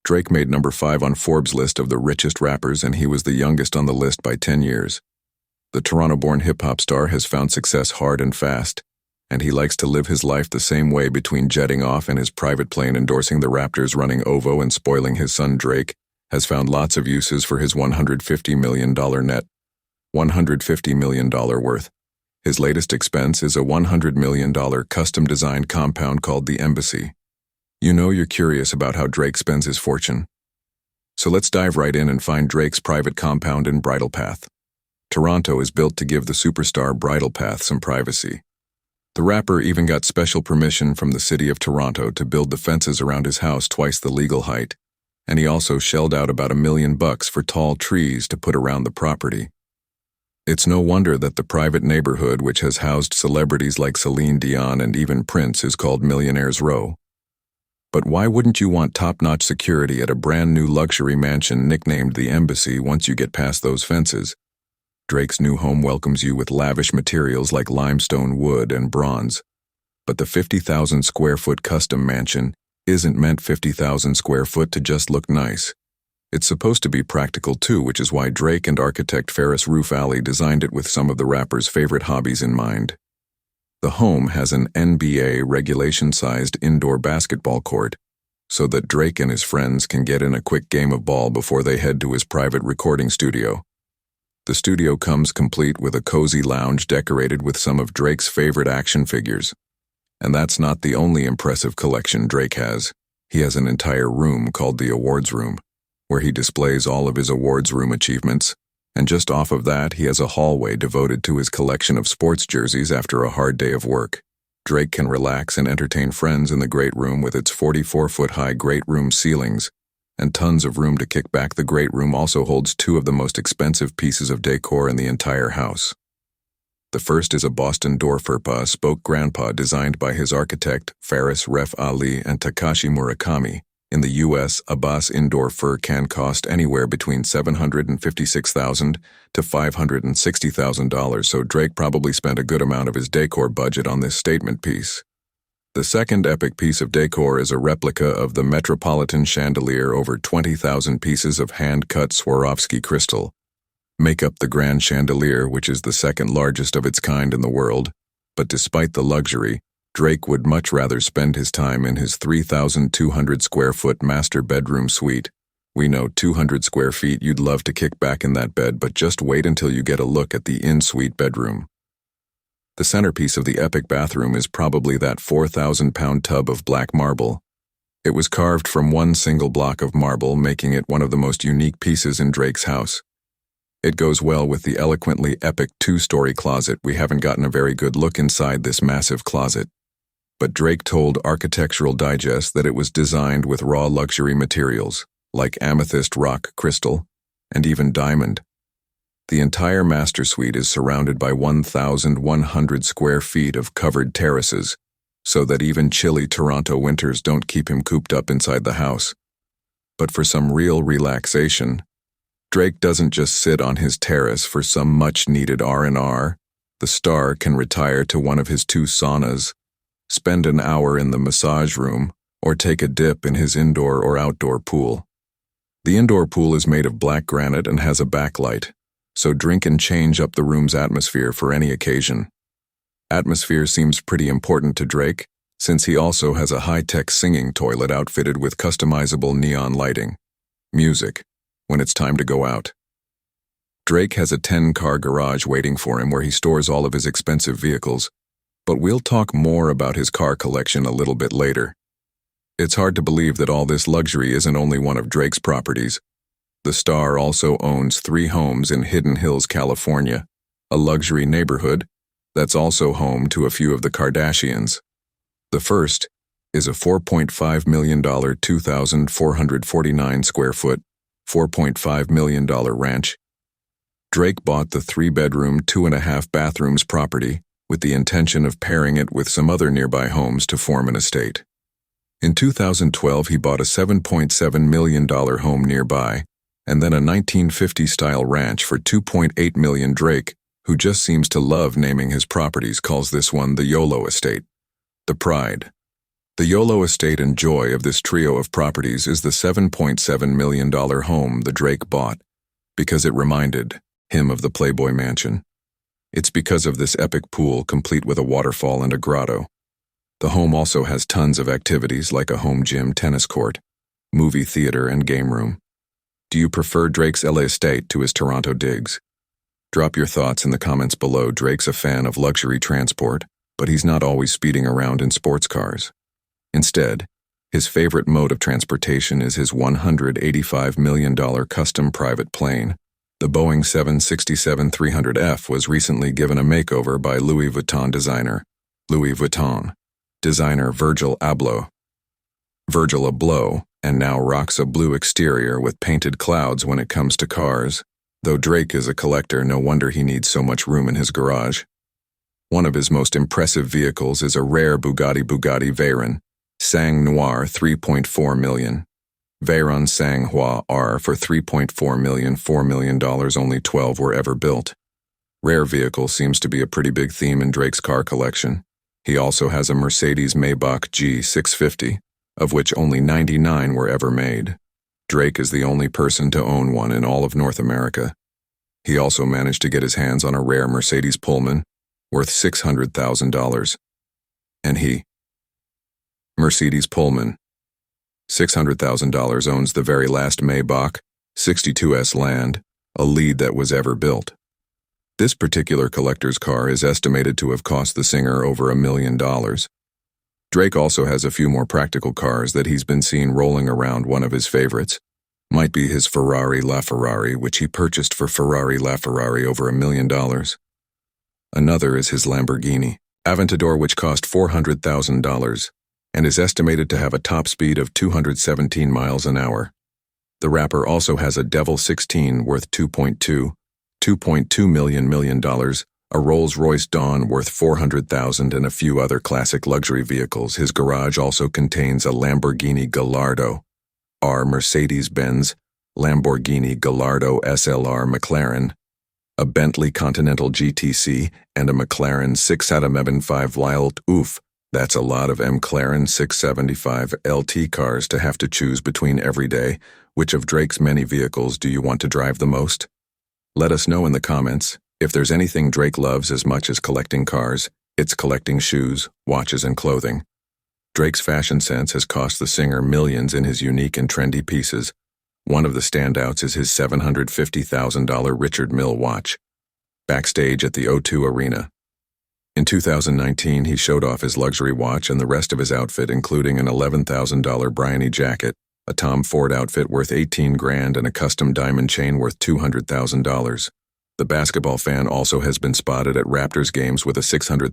Drake made number 5 on Forbes' list of the richest rappers, and he was the youngest on the list by 10 years. The Toronto-born hip-hop star has found success hard and fast, and he likes to live his life the same way between jetting off in his private plane endorsing the Raptors, running OVO, and spoiling his son Drake, has found lots of uses for his $150 million net. $150 million worth. His latest expense is a $100 million custom-designed compound called the Embassy. You know you're curious about how Drake spends his fortune. So let's dive right in and find Drake's private compound in Bridle Path. Toronto is built to give the superstar Bridle Path some privacy. The rapper even got special permission from the city of Toronto to build the fences around his house twice the legal height, and he also shelled out about $1 million for tall trees to put around the property. It's no wonder that the private neighborhood, which has housed celebrities like Celine Dion and even Prince, is called Millionaire's Row. But why wouldn't you want top-notch security at a brand-new luxury mansion nicknamed the Embassy once you get past those fences? Drake's new home welcomes you with lavish materials like limestone, wood, and bronze. But the 50,000 square foot custom mansion isn't meant 50,000 square foot to just look nice. It's supposed to be practical too, which is why Drake and architect Ferris Roof Alley designed it with some of the rapper's favorite hobbies in mind. The home has an NBA regulation-sized indoor basketball court, so that Drake and his friends can get in a quick game of ball before they head to his private recording studio. The studio comes complete with a cozy lounge decorated with some of Drake's favorite action figures. And that's not the only impressive collection Drake has. He has an entire room called the Awards Room, where he displays all of his Awards Room achievements. And just off of that, he has a hallway devoted to his collection of sports jerseys after a hard day of work. Drake can relax and entertain friends in the Great Room with its 44-foot-high Great Room ceilings, and tons of room to kick back. The Great Room also holds 2 of the most expensive pieces of decor in the entire house. The first is a Boston door FERPA spoke grandpa designed by his architect Ferris Ref Ali and Takashi Murakami. In the US, a Boss indoor fur can cost anywhere between $756,000 to $560,000, so Drake probably spent a good amount of his decor budget on this statement piece. The second epic piece of decor is a replica of the Metropolitan chandelier. Over 20,000 pieces of hand-cut Swarovski crystal make up the grand chandelier, which is the second largest of its kind in the world. But despite the luxury, Drake would much rather spend his time in his 3,200 square foot master bedroom suite. We know 200 square feet, you'd love to kick back in that bed, but just wait until you get a look at the in-suite bedroom. The centerpiece of the epic bathroom is probably that 4,000-pound tub of black marble. It was carved from one single block of marble, making it one of the most unique pieces in Drake's house. It goes well with the eloquently epic 2-story closet. We haven't gotten a very good look inside this massive closet, but Drake told Architectural Digest that it was designed with raw luxury materials, like amethyst rock crystal, and even diamond. The entire master suite is surrounded by 1,100 square feet of covered terraces, so that even chilly Toronto winters don't keep him cooped up inside the house. But for some real relaxation, Drake doesn't just sit on his terrace for some much-needed R&R. The star can retire to one of his 2 saunas, spend an hour in the massage room, or take a dip in his indoor or outdoor pool. The indoor pool is made of black granite and has a backlight, so drink and change up the room's atmosphere for any occasion. Atmosphere seems pretty important to Drake, since he also has a high-tech singing toilet outfitted with customizable neon lighting. Music, when it's time to go out. Drake has a 10-car garage waiting for him where he stores all of his expensive vehicles, but we'll talk more about his car collection a little bit later. It's hard to believe that all this luxury isn't only one of Drake's properties. The star also owns 3 homes in Hidden Hills, California, a luxury neighborhood that's also home to a few of the Kardashians. The first is a $4.5 million 2,449 square foot, $4.5 million ranch. Drake bought the 3-bedroom, 2.5 bathrooms property with the intention of pairing it with some other nearby homes to form an estate. In 2012, he bought a $7.7 million home nearby, and then a 1950s-style ranch for $2.8 million. Drake, who just seems to love naming his properties, calls this one the YOLO estate. The Pride. The YOLO estate and joy of this trio of properties is the $7.7 million home the Drake bought, because it reminded him of the Playboy Mansion. It's because of this epic pool complete with a waterfall and a grotto. The home also has tons of activities like a home gym, tennis court, movie theater, and game room. Do you prefer Drake's LA estate to his Toronto digs? Drop your thoughts in the comments below. Drake's a fan of luxury transport, but he's not always speeding around in sports cars. Instead, his favorite mode of transportation is his $185 million custom private plane. The Boeing 767-300F was recently given a makeover by Louis Vuitton designer Virgil Abloh. Virgil Abloh, and now rocks a blue exterior with painted clouds when it comes to cars. Though Drake is a collector, no wonder he needs so much room in his garage. One of his most impressive vehicles is a rare Bugatti Veyron Sang Noir 3.4 million. Veyron Sang Hua R for $3.4 million, $4 million, only 12 were ever built. Rare vehicle seems to be a pretty big theme in Drake's car collection. He also has a Mercedes-Maybach G650, of which only 99 were ever made. Drake is the only person to own one in all of North America. He also managed to get his hands on a rare Mercedes Pullman, worth $600,000. And Mercedes Pullman, $600,000, owns the very last Maybach 62S Land, a lead that was ever built. This particular collector's car is estimated to have cost the singer over $1 million. Drake also has a few more practical cars that he's been seen rolling around. One of his favorites might be his Ferrari LaFerrari, which he purchased for Ferrari LaFerrari over $1 million. Another is his Lamborghini Aventador, which cost $400,000 and is estimated to have a top speed of 217 miles an hour. The rapper also has a Devil 16 worth $2.2 million, a Rolls-Royce Dawn worth $400,000, and a few other classic luxury vehicles. His garage also contains a Lamborghini Gallardo R, Mercedes-Benz Lamborghini Gallardo SLR McLaren, a Bentley Continental GTC, and a McLaren 675 Wild. Oof, that's a lot of McLaren 675 LT cars to have to choose between every day. Which of Drake's many vehicles do you want to drive the most? Let us know in the comments. If there's anything Drake loves as much as collecting cars, it's collecting shoes, watches, and clothing. Drake's fashion sense has cost the singer millions in his unique and trendy pieces. One of the standouts is his $750,000 Richard Mille watch, backstage at the O2 Arena. In 2019, he showed off his luxury watch and the rest of his outfit, including an $11,000 Bryony jacket, a Tom Ford outfit worth $18,000, and a custom diamond chain worth $200,000. The basketball fan also has been spotted at Raptors games with a $600,000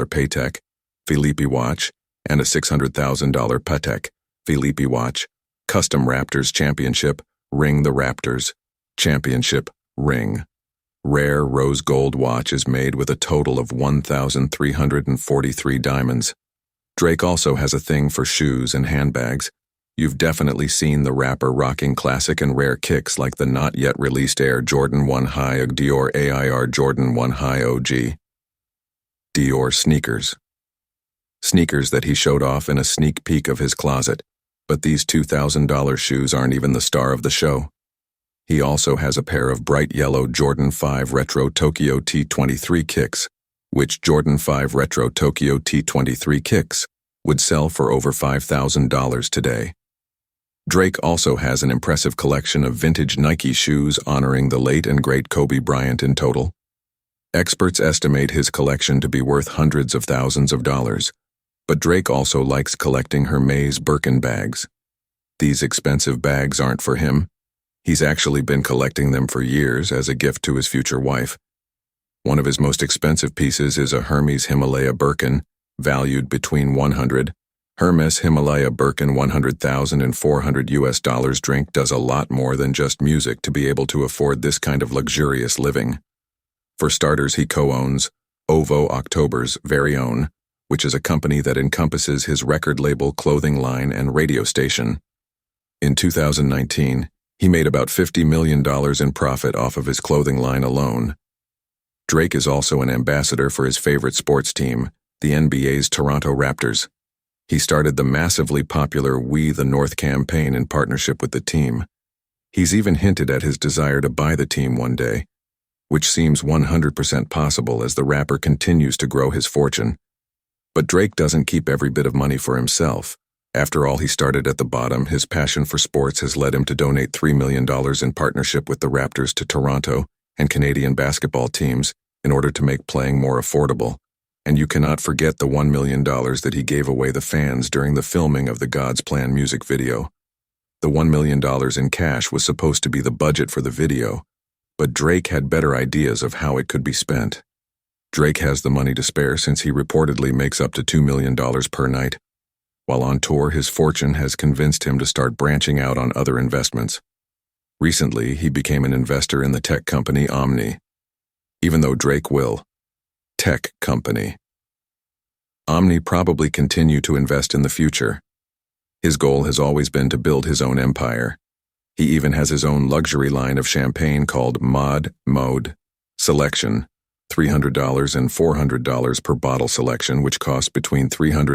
Patek Philippe watch and a $600,000 Patek Philippe watch. Custom Raptors Championship ring. The Raptors Championship ring, rare rose gold watch, is made with a total of 1,343 diamonds. Drake also has a thing for shoes and handbags. You've definitely seen the rapper rocking classic and rare kicks like the not yet released Air Jordan 1 High OG Dior Air Jordan 1 High OG Dior sneakers. Sneakers that he showed off in a sneak peek of his closet. But these $2,000 shoes aren't even the star of the show. He also has a pair of bright yellow Jordan 5 Retro Tokyo T23 kicks, which Jordan 5 Retro Tokyo T23 kicks would sell for over $5,000 today. Drake also has an impressive collection of vintage Nike shoes honoring the late and great Kobe Bryant. In total, experts estimate his collection to be worth hundreds of thousands of dollars. But Drake also likes collecting Hermes Birkin bags. These expensive bags aren't for him. He's actually been collecting them for years as a gift to his future wife. One of his most expensive pieces is a Hermes Himalaya Birkin, valued between Hermes Himalaya Birkin $100,000 and $400. Drake does a lot more than just music to be able to afford this kind of luxurious living. For starters, he co-owns OVO October's very own, which is a company that encompasses his record label, clothing line, and radio station. In 2019, he made about $50 million in profit off of his clothing line alone. Drake is also an ambassador for his favorite sports team, the NBA's Toronto Raptors. He started the massively popular We the North campaign in partnership with the team. He's even hinted at his desire to buy the team one day, which seems 100% possible as the rapper continues to grow his fortune. But Drake doesn't keep every bit of money for himself. After all, he started at the bottom. His passion for sports has led him to donate $3 million in partnership with the Raptors to Toronto and Canadian basketball teams in order to make playing more affordable. And you cannot forget the $1 million that he gave away the fans during the filming of the God's Plan music video. The $1 million in cash was supposed to be the budget for the video, but Drake had better ideas of how it could be spent. Drake has the money to spare since he reportedly makes up to $2 million per night. While on tour, his fortune has convinced him to start branching out on other investments. Recently, he became an investor in the tech company Omni. Even though Drake will. Tech company. Omni probably continue to invest in the future. His goal has always been to build his own empire. He even has his own luxury line of champagne called Mode Selection, $300 and $400 per bottle selection, which costs between $300